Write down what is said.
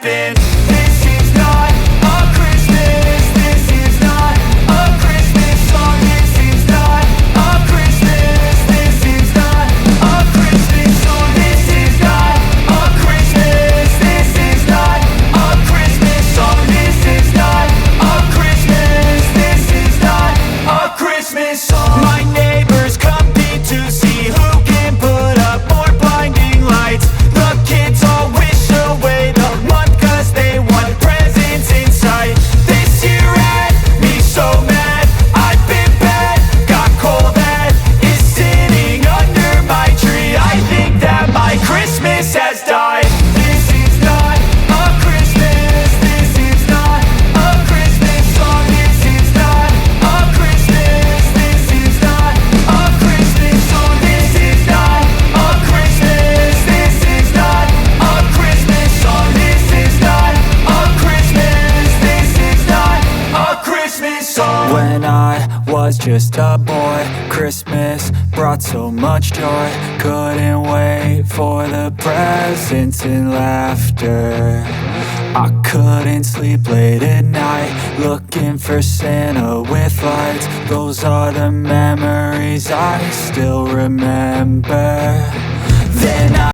been. This is not a Christmas. This is not a Christmas song. This is not a Christmas. This is not a Christmas song. This is not a Christmas. This is not a Christmas song. This is not a Christmas. This is not a Christmas song. My neighbors compete to see who can put up more blinding lights. The kids all wish away the month 'cause they want presents in sight. This year had me so mad, I've been bad, got coal that is sitting under my tree. I think that my Christmas has died. This is not a Christmas. This is not a Christmas song. This is not a Christmas. This is not a Christmas song. This is not a Christmas. This is not a Christmas song. This is not a Christmas. This is not a Christmas song. When I was just a boy, Christmas brought so much joy. Couldn't wait for the presents and laughter. I couldn't sleep late at night, looking for Santa with lights. Those are the memories I still remember. Then I